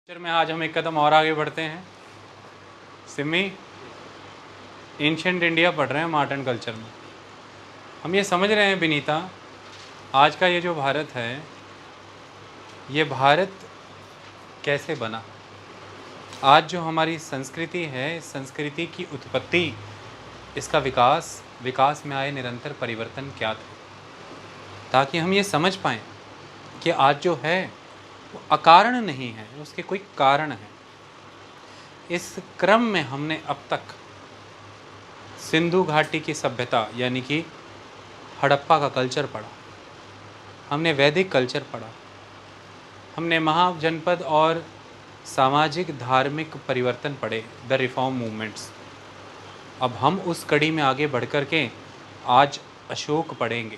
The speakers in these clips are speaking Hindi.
में आज हम एक कदम और आगे बढ़ते हैं। सिमी एंशिएंट इंडिया पढ़ रहे हैं मार्टन कल्चर में। हम ये समझ रहे हैं विनीता, आज का ये जो भारत है, ये भारत कैसे बना। आज जो हमारी संस्कृति है, इस संस्कृति की उत्पत्ति, इसका विकास में आए निरंतर परिवर्तन क्या थे, ताकि हम ये समझ पाएँ कि आज जो है वो अकारण नहीं है, उसके कोई कारण है। इस क्रम में हमने अब तक सिंधु घाटी की सभ्यता यानी कि हड़प्पा का कल्चर पढ़ा, हमने वैदिक कल्चर पढ़ा, हमने महाजनपद और सामाजिक धार्मिक परिवर्तन पढ़े, द रिफॉर्म मूवमेंट्स। अब हम उस कड़ी में आगे बढ़ कर के आज अशोक पढ़ेंगे,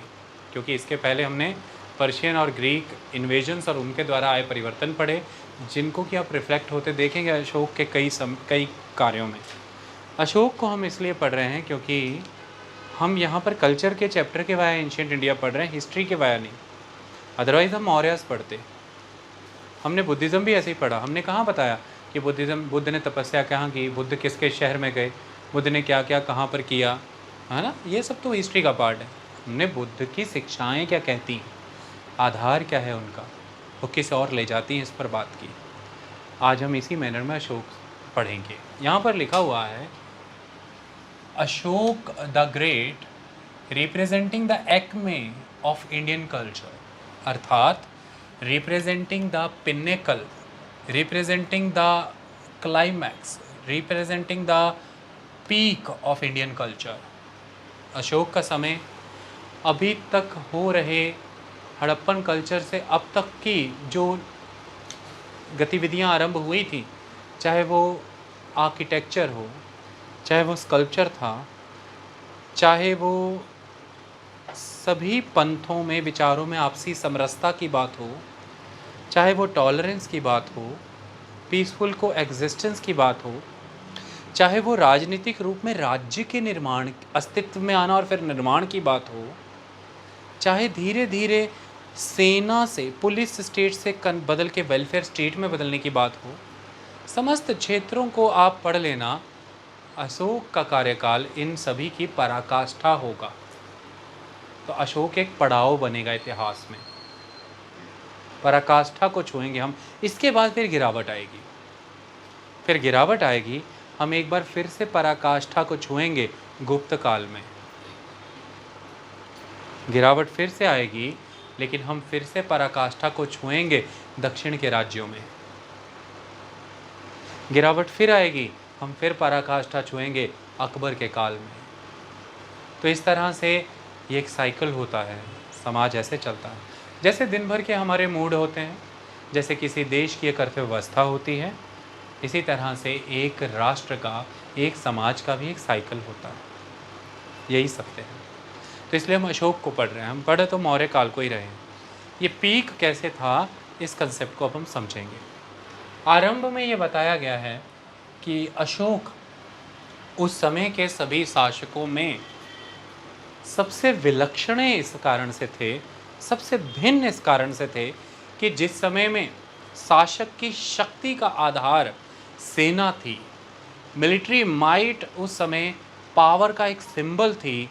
क्योंकि इसके पहले हमने पर्शियन और ग्रीक इन्वेजन्स और उनके द्वारा आए परिवर्तन पढ़े, जिनको कि आप रिफ्लेक्ट होते देखेंगे अशोक के कई कार्यों में। अशोक को हम इसलिए पढ़ रहे हैं क्योंकि हम यहाँ पर कल्चर के चैप्टर के वाया एंशिएंट इंडिया पढ़ रहे हैं, हिस्ट्री के वाया नहीं। अदरवाइज़ हम मौर्यस पढ़ते। हमने बुद्धिज़्म भी ऐसे ही पढ़ा। हमने कहाँ बताया कि बुद्ध ने तपस्या कहाँ की, बुद्ध किसके शहर में गए, बुद्ध ने क्या क्या कहाँ पर किया, है ना। ये सब तो हिस्ट्री का पार्ट है। हमने बुद्ध की शिक्षाएँ क्या कहती हैं, आधार क्या है उनका, वो किस और ले जाती हैं, इस पर बात की। आज हम इसी मैनर में अशोक पढ़ेंगे। यहाँ पर लिखा हुआ है, Ashok the great representing the acme of Indian culture, अर्थात representing the pinnacle, representing the climax, representing the peak of Indian culture. Ashok का समय अभी तक हो रहे हड़प्पन कल्चर से अब तक की जो गतिविधियां आरंभ हुई थी, चाहे वो आर्किटेक्चर हो, चाहे वो स्कल्पचर था, चाहे वो सभी पंथों में विचारों में आपसी समरसता की बात हो, चाहे वो टॉलरेंस की बात हो, पीसफुल को एग्जिस्टेंस की बात हो, चाहे वो राजनीतिक रूप में राज्य के निर्माण, अस्तित्व में आना और फिर निर्माण की बात हो, चाहे धीरे धीरे सेना से, पुलिस स्टेट से बदल के वेलफेयर स्टेट में बदलने की बात हो, समस्त क्षेत्रों को आप पढ़ लेना। अशोक का कार्यकाल इन सभी की पराकाष्ठा होगा। तो अशोक एक पड़ाव बनेगा इतिहास में, पराकाष्ठा को छुएंगे हम। इसके बाद फिर गिरावट आएगी, हम एक बार फिर से पराकाष्ठा को छुएंगे गुप्त काल में। गिरावट फिर से आएगी, लेकिन हम फिर से पराकाष्ठा को छुएंगे दक्षिण के राज्यों में। गिरावट फिर आएगी, हम फिर पराकाष्ठा छुएंगे अकबर के काल में। तो इस तरह से ये एक साइकिल होता है, समाज ऐसे चलता है। जैसे दिन भर के हमारे मूड होते हैं, जैसे किसी देश की एक अर्थव्यवस्था होती है, इसी तरह से एक राष्ट्र का, एक समाज का भी एक साइकिल होता है। यही सत्य है। तो इसलिए हम अशोक को पढ़ रहे हैं। हम पढ़े तो मौर्य काल को ही रहे हैं। ये पीक कैसे था, इस कंसेप्ट को अब हम समझेंगे। आरंभ में ये बताया गया है कि अशोक उस समय के सभी शासकों में सबसे विलक्षण इस कारण से थे, सबसे भिन्न इस कारण से थे कि जिस समय में शासक की शक्ति का आधार सेना थी, मिलिट्री माइट उस समय पावर का एक सिंबल थी,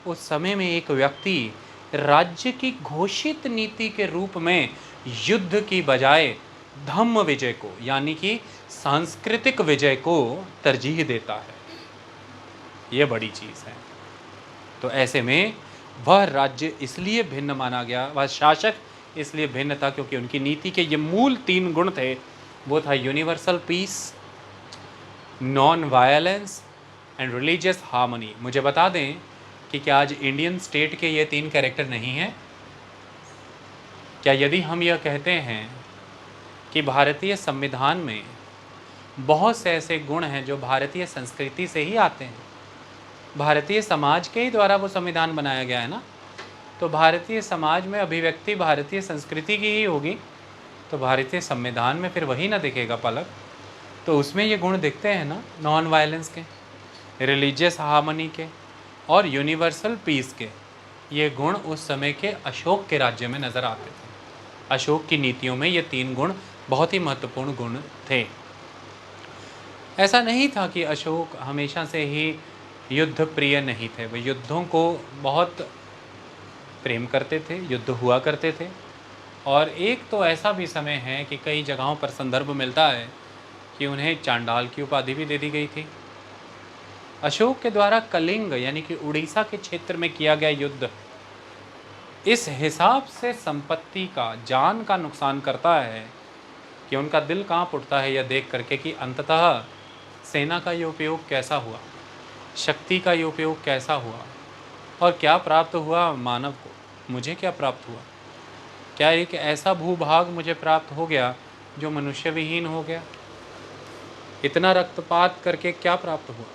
उस समय में एक व्यक्ति राज्य की घोषित नीति के रूप में युद्ध की बजाय धम्म विजय को, यानी कि सांस्कृतिक विजय को तरजीह देता है। यह बड़ी चीज़ है। तो ऐसे में वह राज्य इसलिए भिन्न माना गया, वह शासक इसलिए भिन्न था क्योंकि उनकी नीति के ये मूल 3 गुण थे। वो था universal peace, non violence and religious harmony. मुझे बता दें कि क्या आज इंडियन स्टेट के ये 3 कैरेक्टर नहीं हैं? क्या यदि हम यह कहते हैं कि भारतीय संविधान में बहुत से ऐसे गुण हैं जो भारतीय संस्कृति से ही आते हैं, भारतीय समाज के ही द्वारा वो संविधान बनाया गया है ना, तो भारतीय समाज में अभिव्यक्ति भारतीय संस्कृति की ही होगी, तो भारतीय संविधान में फिर वही ना दिखेगा पलक। तो उसमें ये गुण दिखते हैं ना, नॉन वायलेंस के, रिलीजियस हार्मनी के और यूनिवर्सल पीस के। ये गुण उस समय के अशोक के राज्य में नज़र आते थे। अशोक की नीतियों में ये 3 गुण बहुत ही महत्वपूर्ण गुण थे। ऐसा नहीं था कि अशोक हमेशा से ही युद्ध प्रिय नहीं थे, वे युद्धों को बहुत प्रेम करते थे, युद्ध हुआ करते थे। और एक तो ऐसा भी समय है कि कई जगहों पर संदर्भ मिलता है कि उन्हें चांडाल की उपाधि भी दे दी गई थी। अशोक के द्वारा कलिंग यानी कि उड़ीसा के क्षेत्र में किया गया युद्ध इस हिसाब से संपत्ति का, जान का नुकसान करता है कि उनका दिल कांप उठता है यह देख करके कि अंततः सेना का ये उपयोग कैसा हुआ, शक्ति का ये उपयोग कैसा हुआ, और क्या प्राप्त हुआ मानव को। मुझे क्या प्राप्त हुआ? क्या एक ऐसा भूभाग मुझे प्राप्त हो गया जो मनुष्य विहीन हो गया? इतना रक्तपात करके क्या प्राप्त हुआ?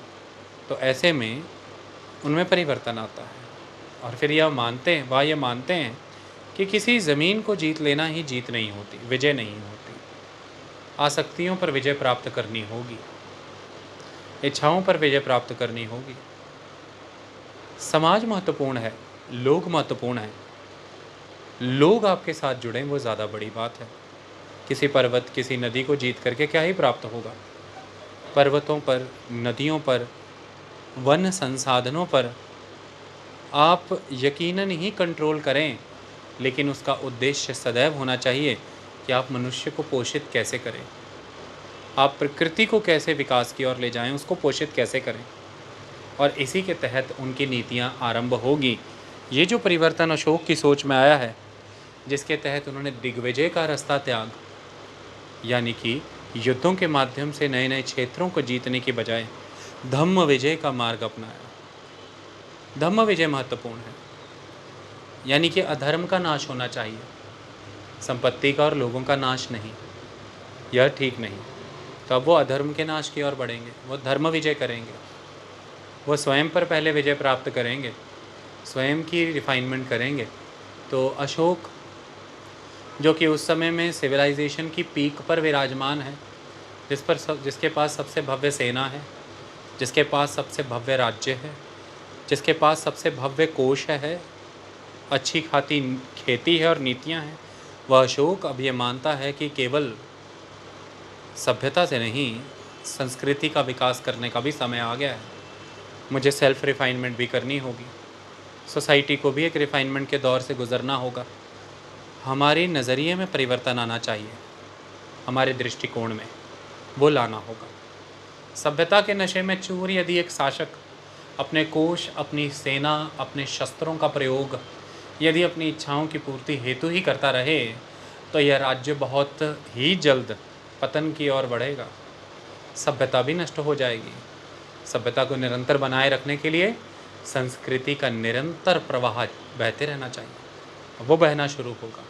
तो ऐसे में उनमें परिवर्तन आता है और फिर यह मानते हैं कि किसी ज़मीन को जीत लेना ही जीत नहीं होती, विजय नहीं होती। आसक्तियों पर विजय प्राप्त करनी होगी, इच्छाओं पर विजय प्राप्त करनी होगी। समाज महत्वपूर्ण है, लोग महत्वपूर्ण हैं। लोग आपके साथ जुड़ें वो ज़्यादा बड़ी बात है। किसी पर्वत, किसी नदी को जीत करके क्या ही प्राप्त होगा? पर्वतों पर, नदियों पर, वन संसाधनों पर आप यकीनन ही कंट्रोल करें, लेकिन उसका उद्देश्य सदैव होना चाहिए कि आप मनुष्य को पोषित कैसे करें, आप प्रकृति को कैसे विकास की ओर ले जाएं, उसको पोषित कैसे करें, और इसी के तहत उनकी नीतियां आरंभ होगी। ये जो परिवर्तन अशोक की सोच में आया है, जिसके तहत उन्होंने दिग्विजय का रास्ता त्याग, यानी कि युद्धों के माध्यम से नए नए क्षेत्रों को जीतने की बजाय धम्म विजय का मार्ग अपनाया। धम्म विजय महत्वपूर्ण है, यानी कि अधर्म का नाश होना चाहिए, संपत्ति का और लोगों का नाश नहीं। यह ठीक नहीं। तो अब वो अधर्म के नाश की ओर बढ़ेंगे, वो धर्म विजय करेंगे, वो स्वयं पर पहले विजय प्राप्त करेंगे, स्वयं की रिफाइनमेंट करेंगे। तो अशोक जो कि उस समय में सिविलाइजेशन की पीक पर विराजमान है, जिसके पास सबसे भव्य सेना है, जिसके पास सबसे भव्य राज्य है, जिसके पास सबसे भव्य कोश है, अच्छी खाती खेती है और नीतियां हैं, वह अशोक अब ये मानता है कि केवल सभ्यता से नहीं, संस्कृति का विकास करने का भी समय आ गया है। मुझे सेल्फ रिफाइनमेंट भी करनी होगी, सोसाइटी को भी एक रिफाइनमेंट के दौर से गुजरना होगा। हमारे नज़रिए में परिवर्तन आना चाहिए, हमारे दृष्टिकोण में वो लाना होगा। सभ्यता के नशे में चूर यदि एक शासक अपने कोश, अपनी सेना, अपने शस्त्रों का प्रयोग यदि अपनी इच्छाओं की पूर्ति हेतु ही करता रहे, तो यह राज्य बहुत ही जल्द पतन की ओर बढ़ेगा। सभ्यता भी नष्ट हो जाएगी। सभ्यता को निरंतर बनाए रखने के लिए संस्कृति का निरंतर प्रवाह बहते रहना चाहिए, वो बहना शुरू होगा।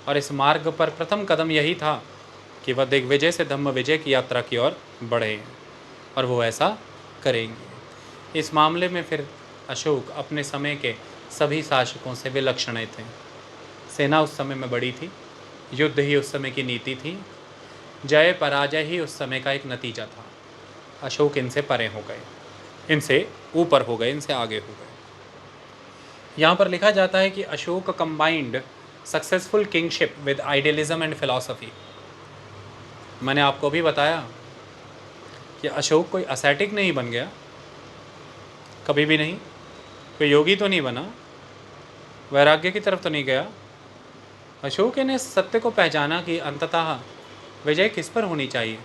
और इस मार्ग पर प्रथम कदम यही था कि वह दिग्विजय से धम्म विजय की यात्रा की ओर बढ़े, और वो ऐसा करेंगे। इस मामले में फिर अशोक अपने समय के सभी शासकों से विलक्षण थे। सेना उस समय में बड़ी थी, युद्ध ही उस समय की नीति थी, जय पराजय ही उस समय का एक नतीजा था। अशोक इनसे परे हो गए, इनसे ऊपर हो गए, इनसे आगे हो गए। यहाँ पर लिखा जाता है कि Ashok combined successful kingship with idealism and philosophy. मैंने आपको भी बताया कि अशोक कोई असैटिक नहीं बन गया, कभी भी नहीं। कोई योगी तो नहीं बना, वैराग्य की तरफ तो नहीं गया। अशोक ने सत्य को पहचाना कि अंततः विजय किस पर होनी चाहिए,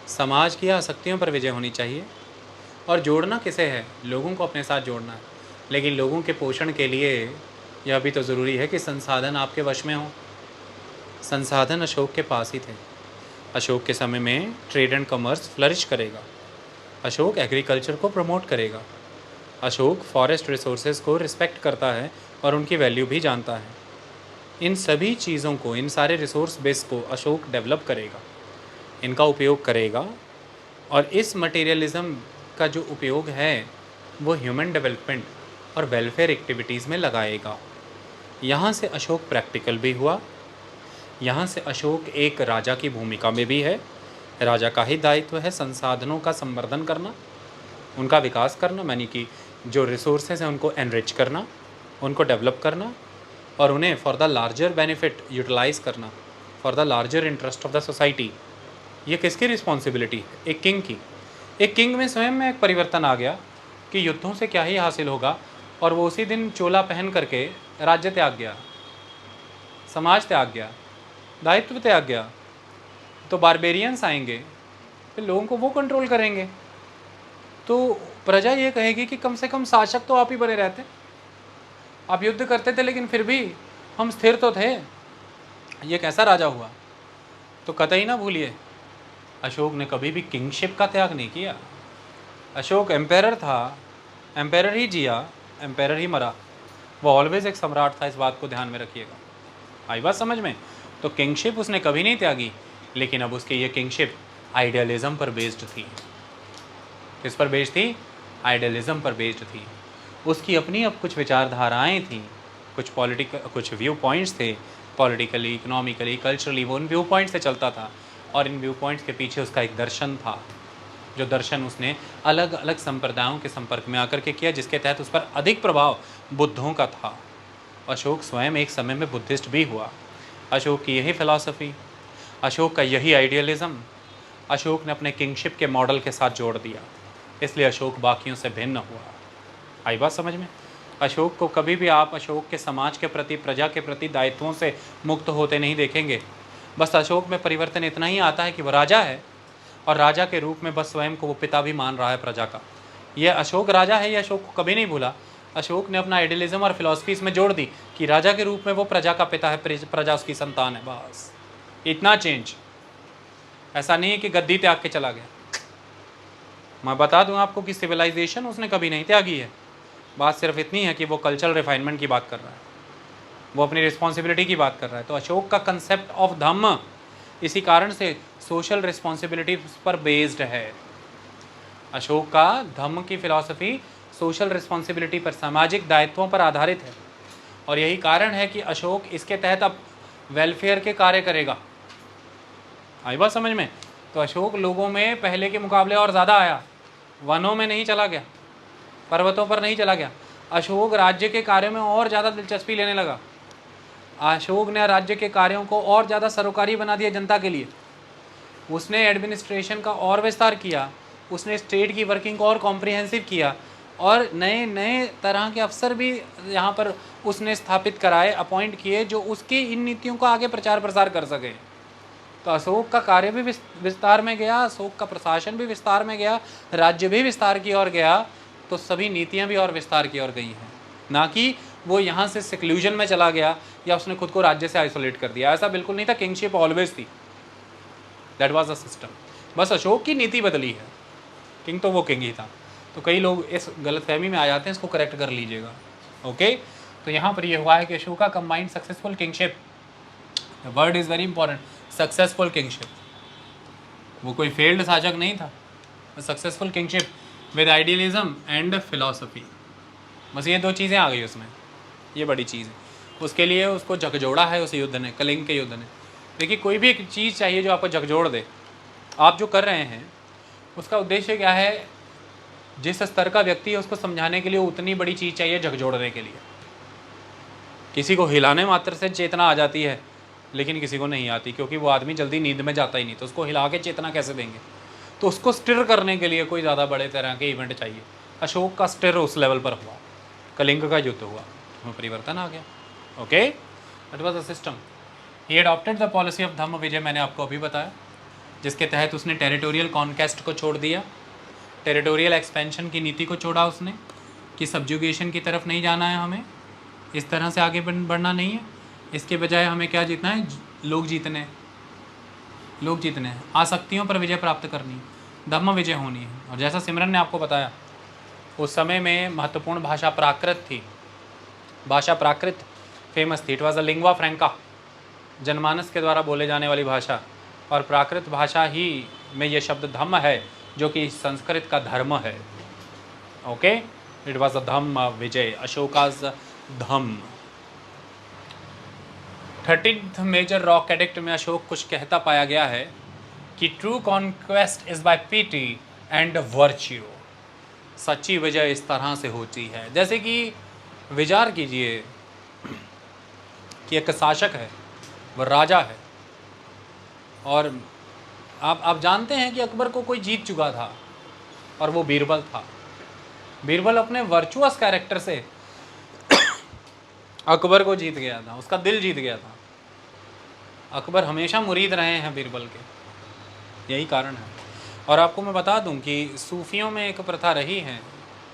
समाज की आसक्तियों पर विजय होनी चाहिए। और जोड़ना किसे है? लोगों को अपने साथ जोड़ना है। लेकिन लोगों के पोषण के लिए यह भी तो ज़रूरी है कि संसाधन आपके वश में हो। संसाधन अशोक के पास ही थे। अशोक के समय में ट्रेड एंड कॉमर्स फ्लरिश करेगा। अशोक एग्रीकल्चर को प्रमोट करेगा। अशोक फॉरेस्ट रिसोर्सेज को रिस्पेक्ट करता है और उनकी वैल्यू भी जानता है। इन सभी चीज़ों को, इन सारे रिसोर्स बेस को अशोक डेवलप करेगा, इनका उपयोग करेगा। और इस मटेरियलिज्म का जो उपयोग है वो ह्यूमन डेवलपमेंट और वेलफेयर एक्टिविटीज़ में लगाएगा। यहाँ से अशोक प्रैक्टिकल भी हुआ। यहाँ से अशोक एक राजा की भूमिका में भी है। राजा का ही दायित्व है संसाधनों का संवर्धन करना, उनका विकास करना, यानी कि जो रिसोर्सेज हैं उनको एनरिच करना, उनको डेवलप करना और उन्हें for the larger benefit utilise करना, for the larger interest of the society. ये किसकी रिस्पॉन्सिबिलिटी है? एक किंग की। एक किंग में स्वयं में एक परिवर्तन आ गया कि युद्धों से क्या ही हासिल होगा, और वो उसी दिन चोला पहन करके राज्य त्याग गया, समाज त्याग गया, दायित्व त्याग गया। तो बारबेरियंस आएंगे, फिर लोगों को वो कंट्रोल करेंगे। तो प्रजा ये कहेगी कि कम से कम शासक तो आप ही बने रहते, आप युद्ध करते थे लेकिन फिर भी हम स्थिर तो थे। ये कैसा राजा हुआ? तो कतई ना भूलिए, अशोक ने कभी भी किंगशिप का त्याग नहीं किया। अशोक एम्पेरर था, एम्पेरर ही जिया, एम्पेरर ही मरा। वो ऑलवेज एक सम्राट था, इस बात को ध्यान में रखिएगा। आई बात समझ में? तो किंगशिप उसने कभी नहीं त्यागी, लेकिन अब उसकी ये किंगशिप आइडियलिज्म पर बेस्ड थी। किस पर बेस्ड थी? आइडियलिज्म पर बेस्ड थी। उसकी अपनी अब कुछ विचारधाराएं थीं, कुछ व्यू पॉइंट्स थे, पॉलिटिकली, इकोनॉमिकली, कल्चरली। वो उन व्यू पॉइंट्स से चलता था, और इन व्यू पॉइंट्स के पीछे उसका एक दर्शन था, जो दर्शन उसने अलग अलग संप्रदायों के संपर्क में आकर के किया, जिसके तहत उस पर अधिक प्रभाव बुद्धों का था। अशोक स्वयं एक समय में बुद्धिस्ट भी हुआ। अशोक की यही फिलॉसफी, अशोक का यही आइडियलिज्म अशोक ने अपने किंगशिप के मॉडल के साथ जोड़ दिया। इसलिए अशोक बाकियों से भिन्न हुआ। आई बात समझ में? अशोक को कभी भी आप अशोक के समाज के प्रति, प्रजा के प्रति दायित्वों से मुक्त होते नहीं देखेंगे। बस अशोक में परिवर्तन इतना ही आता है कि वह राजा है, और राजा के रूप में बस स्वयं को वो पिता भी मान रहा है प्रजा का। ये अशोक राजा है, ये अशोक को कभी नहीं भूला। अशोक ने अपना आइडियलिज्म और फिलॉसफी इसमें जोड़ दी कि राजा के रूप में वो प्रजा का पिता है, प्रजा उसकी संतान है। बस इतना चेंज। ऐसा नहीं है कि गद्दी त्याग के चला गया। मैं बता दूं आपको कि सिविलाइजेशन उसने कभी नहीं त्यागी है। बात सिर्फ इतनी है कि वो कल्चरल रिफाइनमेंट की बात कर रहा है, वो अपनी रिस्पॉन्सिबिलिटी की बात कर रहा है। तो अशोक का कंसेप्ट ऑफ धम्म इसी कारण से सोशल रिस्पॉन्सिबिलिटी पर बेस्ड है। अशोक का धम्म की फिलॉसफी सोशल रिस्पॉन्सिबिलिटी पर, सामाजिक दायित्वों पर आधारित है, और यही कारण है कि अशोक इसके तहत अब वेलफेयर के कार्य करेगा। आई बात समझ में? तो अशोक लोगों में पहले के मुकाबले और ज़्यादा आया, वनों में नहीं चला गया, पर्वतों पर नहीं चला गया। अशोक राज्य के कार्यों में और ज़्यादा दिलचस्पी लेने लगा। अशोक ने राज्य के कार्यों को और ज़्यादा सरोकारी बना दिया जनता के लिए। उसने एडमिनिस्ट्रेशन का और विस्तार किया, उसने स्टेट की वर्किंग को और कॉम्प्रिहेंसिव किया, और नए नए तरह के अफसर भी यहाँ पर उसने स्थापित कराए, अपॉइंट किए, जो उसकी इन नीतियों का आगे प्रचार प्रसार कर सके। तो अशोक का कार्य भी विस्तार में गया, अशोक का प्रशासन भी विस्तार में गया, राज्य भी विस्तार की ओर गया, तो सभी नीतियाँ भी और विस्तार की ओर गई हैं। ना कि वो यहाँ से सिक्लूजन में चला गया या उसने खुद को राज्य से आइसोलेट कर दिया। ऐसा बिल्कुल नहीं था। किंगशिप ऑलवेज थी, दैट वाज द सिस्टम। बस अशोक की नीति बदली है, किंग तो वो किंग ही था। तो कई लोग इस गलतफहमी में आ जाते हैं, इसको करेक्ट कर लीजिएगा। ओके, तो यहाँ पर ये हुआ है कि अशोक का combined successful kingship, the word is very important, successful kingship. वो कोई फेल्ड शासक नहीं था, successful kingship with idealism and philosophy. बस ये दो चीज़ें आ गई उसमें, ये बड़ी चीज़ है। उसके लिए उसको झकझोड़ा है उस युद्ध ने, कलिंग के युद्ध ने। देखिए, कोई भी एक चीज़ चाहिए जो आपको झकझोड़ दे। आप जो कर रहे हैं उसका उद्देश्य क्या है? जिस स्तर का व्यक्ति है उसको समझाने के लिए उतनी बड़ी चीज़ चाहिए झकझोड़ने के लिए। किसी को हिलाने मात्र से चेतना आ जाती है, लेकिन किसी को नहीं आती, क्योंकि वो आदमी जल्दी नींद में जाता ही नहीं, तो उसको हिला के चेतना कैसे देंगे? तो उसको स्टिर करने के लिए कोई ज़्यादा बड़े तरह के इवेंट चाहिए। अशोक का स्टिर उस लेवल पर हुआ, कलिंग का युद्ध हुआ, उसमें परिवर्तन आ गया। Okay, that was the system. He adopted the policy of Dhamma Vijay, मैंने आपको अभी बताया, जिसके तहत उसने टेरिटोरियल कॉन्केस्ट को छोड़ दिया, टेरिटोरियल एक्सपेंशन की नीति को छोड़ा उसने, कि सब्जुगेशन की तरफ नहीं जाना है, हमें इस तरह से आगे बढ़ना नहीं है। इसके बजाय हमें क्या जीतना है? लोग जीतने हैं, आसक्तियों पर विजय प्राप्त करनी है, धम्म विजय होनी है। और जैसा सिमरन ने आपको बताया, उस समय में महत्वपूर्ण भाषा प्राकृत थी। भाषा प्राकृत फेमस थी, इट वॉज अ लिंग्वा फ्रैंका, जनमानस के द्वारा बोले जाने वाली भाषा। और प्राकृत भाषा ही में ये शब्द धम्म है, जो कि संस्कृत का धर्म है। Okay, it was a dhamma vijay, Ashoka's dhamma. 13th major rock edict में अशोक कुछ कहता पाया गया है कि true conquest is by piety and virtue. सच्ची विजय इस तरह से होती है, जैसे कि विचार कीजिए कि एक शासक है, वह राजा है, और आप जानते हैं कि अकबर को कोई जीत चुका था और वो बीरबल था। बीरबल अपने वर्चुअस कैरेक्टर से अकबर को जीत गया था, उसका दिल जीत गया था। अकबर हमेशा मुरीद रहे हैं बीरबल के, यही कारण है। और आपको मैं बता दूं कि सूफियों में एक प्रथा रही है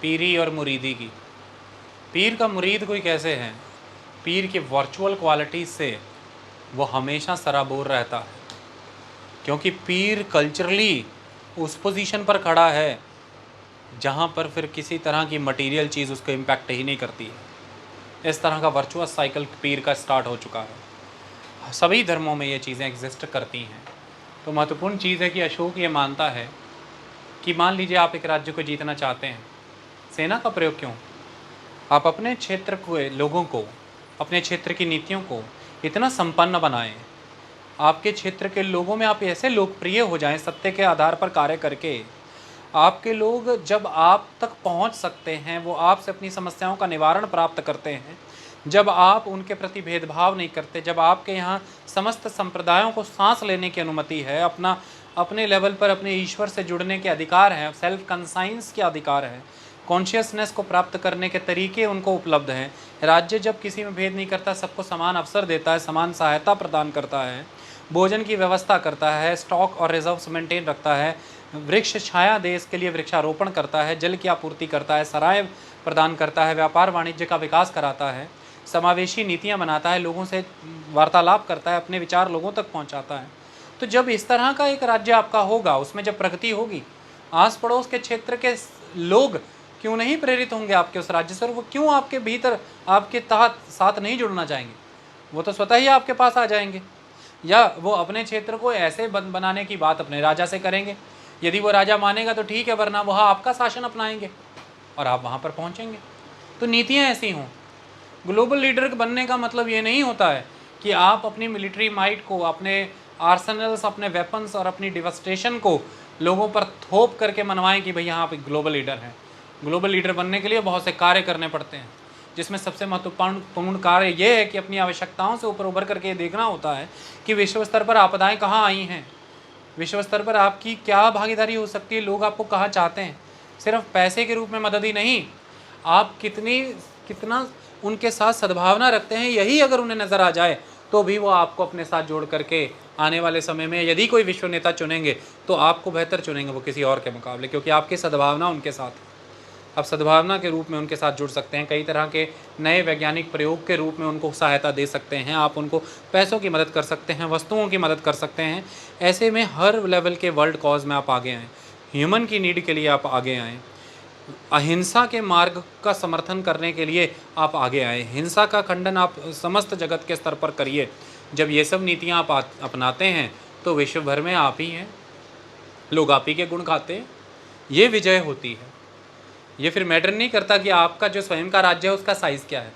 पीरी और मुरीदी की। पीर का मुरीद कोई कैसे है, पीर के वर्चुअल क्वालिटीज़ से वो हमेशा सराबोर रहता है, क्योंकि पीर कल्चरली उस पोजीशन पर खड़ा है जहाँ पर फिर किसी तरह की मटेरियल चीज़ उसको इम्पैक्ट ही नहीं करती है। इस तरह का वर्चुअस साइकिल पीर का स्टार्ट हो चुका है। सभी धर्मों में ये चीज़ें एग्जिस्ट करती हैं। तो महत्वपूर्ण चीज़ है कि अशोक ये मानता है कि मान लीजिए आप एक राज्य को जीतना चाहते हैं, सेना का प्रयोग क्यों, आप अपने क्षेत्र के लोगों को, अपने क्षेत्र की नीतियों को इतना संपन्न बनाएं, आपके क्षेत्र के लोगों में आप ऐसे लोकप्रिय हो जाएं सत्य के आधार पर कार्य करके, आपके लोग जब आप तक पहुंच सकते हैं, वो आपसे अपनी समस्याओं का निवारण प्राप्त करते हैं, जब आप उनके प्रति भेदभाव नहीं करते, जब आपके यहाँ समस्त संप्रदायों को सांस लेने की अनुमति है, अपने लेवल पर अपने ईश्वर से जुड़ने के अधिकार हैं, सेल्फ कंसाइंस के अधिकार हैं, कॉन्शियसनेस को प्राप्त करने के तरीके उनको उपलब्ध हैं। राज्य जब किसी में भेद नहीं करता, सबको समान अवसर देता है, समान सहायता प्रदान करता है, भोजन की व्यवस्था करता है, स्टॉक और रिजर्व्स मेंटेन रखता है, वृक्ष छाया देश के लिए वृक्षारोपण करता है, जल की आपूर्ति करता है, सराय प्रदान करता है, व्यापार वाणिज्य का विकास कराता है, समावेशी नीतियां बनाता है, लोगों से वार्तालाप करता है, अपने विचार लोगों तक पहुंचाता है। तो जब इस तरह का एक राज्य आपका होगा, उसमें जब प्रगति होगी, आस पड़ोस के क्षेत्र के लोग क्यों नहीं प्रेरित होंगे आपके उस राज्य से, और वो क्यों आपके भीतर आपके तहत साथ नहीं जुड़ना चाहेंगे, वो तो स्वतः ही आपके पास आ जाएंगे। या वो अपने क्षेत्र को ऐसे बनाने की बात अपने राजा से करेंगे, यदि वो राजा मानेगा तो ठीक है, वरना वह आपका शासन अपनाएंगे और आप वहाँ पर पहुँचेंगे। तो नीतियाँ ऐसी हों। ग्लोबल लीडर बनने का मतलब ये नहीं होता है कि आप अपनी मिलिट्री माइट को, अपने आर्सेनल्स, अपने वेपन्स और अपनी डिवास्टेशन को लोगों पर थोप करके मनवाएं कि भैया आप एक ग्लोबल लीडर हैं। ग्लोबल लीडर बनने के लिए बहुत से कार्य करने पड़ते हैं, जिसमें सबसे महत्वपूर्ण कार्य ये है कि अपनी आवश्यकताओं से ऊपर उभर करके देखना होता है कि विश्व स्तर पर आपदाएं कहाँ आई हैं, विश्व स्तर पर आपकी क्या भागीदारी हो सकती है, लोग आपको कहाँ चाहते हैं। सिर्फ पैसे के रूप में मदद ही नहीं, आप कितना उनके साथ सद्भावना रखते हैं, यही अगर उन्हें नज़र आ जाए तो भी वो आपको अपने साथ जोड़ करके आने वाले समय में यदि कोई विश्व नेता चुनेंगे तो आपको बेहतर चुनेंगे वो किसी और के मुकाबले, क्योंकि आपकी सद्भावना उनके साथ है। आप सद्भावना के रूप में उनके साथ जुड़ सकते हैं, कई तरह के नए वैज्ञानिक प्रयोग के रूप में उनको सहायता दे सकते हैं, आप उनको पैसों की मदद कर सकते हैं, वस्तुओं की मदद कर सकते हैं। ऐसे में हर लेवल के वर्ल्ड कॉज में आप आगे आएँ, ह्यूमन की नीड के लिए आप आगे आएँ, अहिंसा के मार्ग का समर्थन करने के लिए आप आगे आए, हिंसा का खंडन आप समस्त जगत के स्तर पर करिए। जब ये सब नीतियाँ आप अपनाते हैं तो विश्व भर में आप ही हैं, लोग आप ही के गुण गाते हैं, ये विजय होती है। ये फिर मैटर नहीं करता कि आपका जो स्वयं का राज्य है उसका साइज़ क्या है,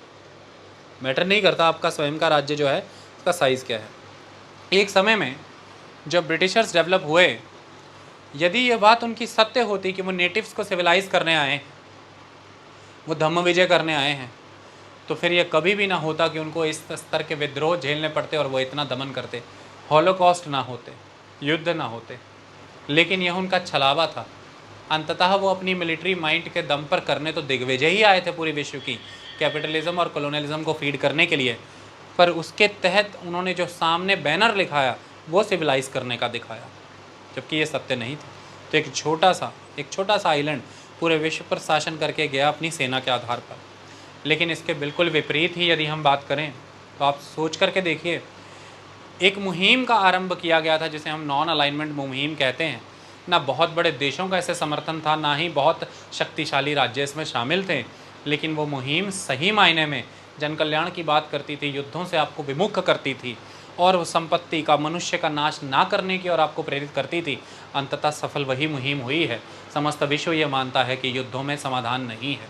मैटर नहीं करता आपका स्वयं का राज्य जो है उसका साइज़ क्या है। एक समय में जब ब्रिटिशर्स डेवलप हुए, यदि यह बात उनकी सत्य होती कि वो नेटिव्स को सिविलाइज करने आए, वो धम्म विजय करने आए हैं, तो फिर ये कभी भी ना होता कि उनको इस स्तर के विद्रोह झेलने पड़ते और वो इतना दमन करते, हॉलोकॉस्ट ना होते, युद्ध ना होते। लेकिन यह उनका छलावा था। अंततः वो अपनी मिलिट्री माइंड के दम पर करने तो दिग्विजय ही आए थे पूरे विश्व की, कैपिटलिज्म और कॉलोनियलिज्म को फीड करने के लिए, पर उसके तहत उन्होंने जो सामने बैनर लिखाया वो सिविलाइज करने का दिखाया, जबकि ये सत्य नहीं था। तो एक छोटा सा आइलैंड पूरे विश्व पर शासन करके गया अपनी सेना के आधार पर। लेकिन इसके बिल्कुल विपरीत ही यदि हम बात करें तो आप सोच करके देखिए, एक मुहिम का आरंभ किया गया था जिसे हम नॉन अलाइनमेंट मुहिम कहते हैं। ना बहुत बड़े देशों का ऐसे समर्थन था, ना ही बहुत शक्तिशाली राज्य इसमें शामिल थे, लेकिन वो मुहिम सही मायने में जन कल्याण की बात करती थी, युद्धों से आपको विमुख करती थी और संपत्ति का, मनुष्य का नाश ना करने की और आपको प्रेरित करती थी। अंततः सफल वही मुहिम हुई है। समस्त विश्व ये मानता है कि युद्धों में समाधान नहीं है,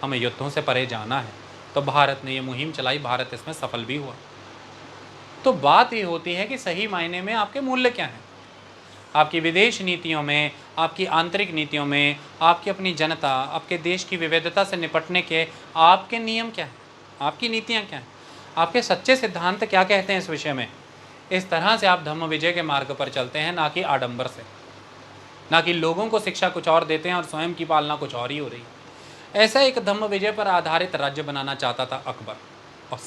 हमें युद्धों से परे जाना है। तो भारत ने ये मुहिम चलाई, भारत इसमें सफल भी हुआ। तो बात ये होती है कि सही मायने में आपके मूल्य क्या हैं, आपकी विदेश नीतियों में, आपकी आंतरिक नीतियों में, आपकी अपनी जनता, आपके देश की विविधता से निपटने के आपके नियम क्या हैं, आपकी नीतियाँ क्या हैं, आपके सच्चे सिद्धांत क्या कहते हैं इस विषय में। इस तरह से आप धम्म विजय के मार्ग पर चलते हैं, ना कि आडंबर से, ना कि लोगों को शिक्षा कुछ और देते हैं और स्वयं की पालना कुछ और ही हो रही है। ऐसा एक धम्म विजय पर आधारित राज्य बनाना चाहता था अकबर और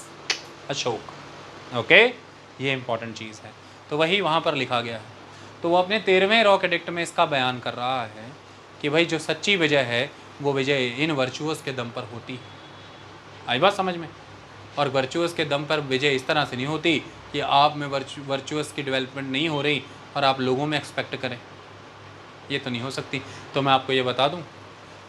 अशोक। ओके, ये इंपॉर्टेंट चीज़ है। तो वही वहाँ पर लिखा गया है। तो वो अपने 13वें रॉक एडिक्ट में इसका बयान कर रहा है कि भाई जो सच्ची विजय है वो विजय इन वर्चुअस के दम पर होती है। आई बात समझ में? और वर्चुअस के दम पर विजय इस तरह से नहीं होती कि आप में वर्चुअस की डेवलपमेंट नहीं हो रही और आप लोगों में एक्सपेक्ट करें, ये तो नहीं हो सकती। तो मैं आपको ये बता दूं,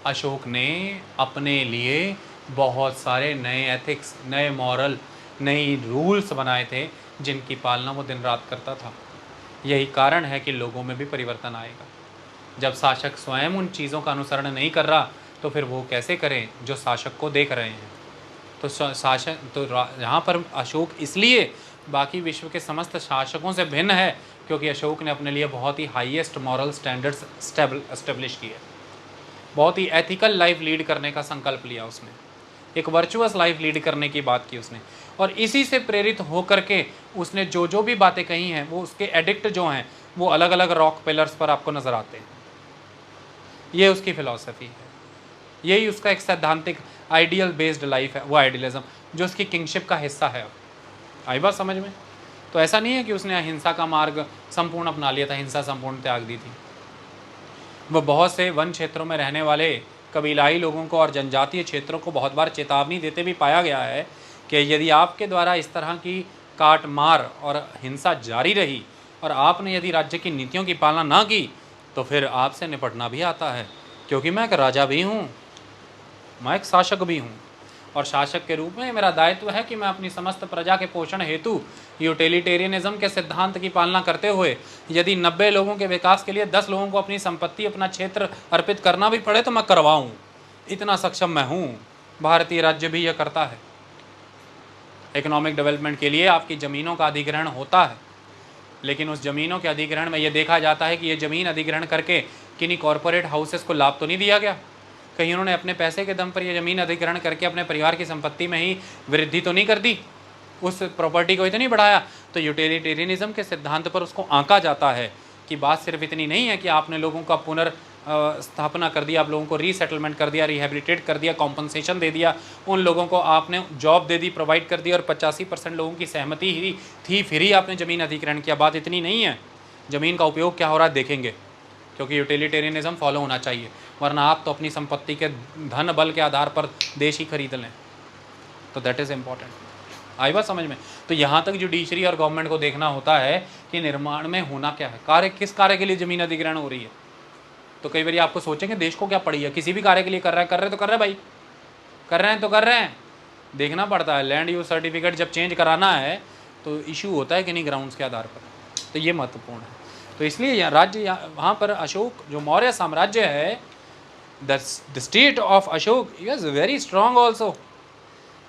अशोक ने अपने लिए बहुत सारे नए एथिक्स, नए मॉरल, नई रूल्स बनाए थे जिनकी पालना वो दिन रात करता था। यही कारण है कि लोगों में भी परिवर्तन आएगा। जब शासक स्वयं उन चीज़ों का अनुसरण नहीं कर रहा तो फिर वो कैसे करें जो शासक को देख रहे हैं। तो शासक तो यहाँ पर अशोक इसलिए बाकी विश्व के समस्त शासकों से भिन्न है क्योंकि अशोक ने अपने लिए बहुत ही हाईएस्ट मॉरल स्टैंडर्ड्स एस्टेब्लिश किए, बहुत ही एथिकल लाइफ लीड करने का संकल्प लिया उसने, एक वर्चुअस लाइफ लीड करने की बात की उसने। और इसी से प्रेरित होकर के उसने जो जो भी बातें कही हैं वो उसके एडिक्ट जो हैं वो अलग अलग रॉक पिलर्स पर आपको नज़र आते हैं। ये उसकी फ़िलॉसफी है, यही उसका एक सैद्धांतिक आइडियल बेस्ड लाइफ है, वो आइडियलिज्म जो उसकी किंगशिप का हिस्सा है। आई बात समझ में? तो ऐसा नहीं है कि उसने अहिंसा का मार्ग संपूर्ण अपना लिया था, हिंसा संपूर्ण त्याग दी थी। वह बहुत से वन क्षेत्रों में रहने वाले कबीलाई लोगों को और जनजातीय क्षेत्रों को बहुत बार चेतावनी देते भी पाया गया है कि यदि आपके द्वारा इस तरह की काट मार और हिंसा जारी रही और आपने यदि राज्य की नीतियों की पालना ना की तो फिर आपसे निपटना भी आता है, क्योंकि मैं एक राजा भी हूँ, मैं एक शासक भी हूँ और शासक के रूप में मेरा दायित्व है कि मैं अपनी समस्त प्रजा के पोषण हेतु यूटिलिटेरियनिज्म के सिद्धांत की पालना करते हुए यदि 90 लोगों के विकास के लिए 10 लोगों को अपनी संपत्ति, अपना क्षेत्र अर्पित करना भी पड़े तो मैं करवाऊँ, इतना सक्षम मैं हूँ। भारतीय राज्य भी यह करता है। इकोनॉमिक डेवलपमेंट के लिए आपकी ज़मीनों का अधिग्रहण होता है, लेकिन उस ज़मीनों के अधिग्रहण में यह देखा जाता है कि ये ज़मीन अधिग्रहण करके किन्हीं कॉरपोरेट हाउसेस को लाभ तो नहीं दिया गया, कहीं उन्होंने अपने पैसे के दम पर ये ज़मीन अधिग्रहण करके अपने परिवार की संपत्ति में ही वृद्धि तो नहीं कर दी, उस प्रॉपर्टी को ही तो नहीं बढ़ाया। तो यूटिलिटेरियनिज्म के सिद्धांत पर उसको आंका जाता है कि बात सिर्फ इतनी नहीं है कि आपने लोगों का पुनर्स्थापना कर दिया, आप लोगों को रीसेटलमेंट कर दिया, रिहेबिलिटेट कर दिया, कॉम्पनसेशन दे दिया, उन लोगों को आपने जॉब दे दी, प्रोवाइड कर दी और 85% लोगों की सहमति ही थी फिर ही आपने ज़मीन अधिग्रहण किया। बात इतनी नहीं है, ज़मीन का उपयोग क्या हो रहा है देखेंगे, क्योंकि यूटिलिटेरियनिज्म फॉलो होना चाहिए, वरना आप तो अपनी संपत्ति के धन बल के आधार पर देश ही खरीद लें। तो दैट इज़ इम्पॉर्टेंट। आई बात समझ में? तो यहाँ तक जुडिशरी और गवर्नमेंट को देखना होता है कि निर्माण में होना क्या है, कार्य किस कार्य के लिए ज़मीन अधिग्रहण हो रही है। तो कई बार आपको सोचेंगे देश को क्या पड़ी है, किसी भी कार्य के लिए कर रहे हैं तो कर रहे हैं भाई, कर रहे हैं तो कर रहे हैं, देखना पड़ता है। लैंड यूज सर्टिफिकेट जब चेंज कराना है तो इशू होता है किन्हीं ग्राउंड्स के आधार पर, तो ये महत्वपूर्ण है। तो इसलिए राज्य वहाँ पर अशोक जो मौर्य साम्राज्य है, the state of Ashok is very strong also.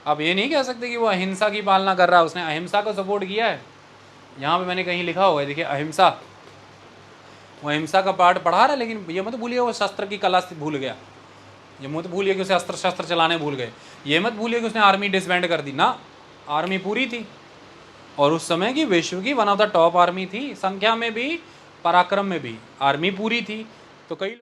अब ये नहीं कह सकते कि वो अहिंसा की पालना कर रहा है, उसने अहिंसा को सपोर्ट किया है। यहाँ पे मैंने कहीं लिखा हुआ है, देखिए अहिंसा, वो अहिंसा का पाठ पढ़ा रहा है, लेकिन ये मत भूलिए वो शस्त्र की कला से भूल गया, ये मत भूलिए कि उसे अस्त्र शस्त्र चलाने भूल गए, ये मत भूलिए कि उसने आर्मी डिसबैंड कर दी ना, आर्मी पूरी थी और उस समय की विश्व की one of the top army थी, संख्या में भी पराक्रम में भी आर्मी पूरी थी। तो कई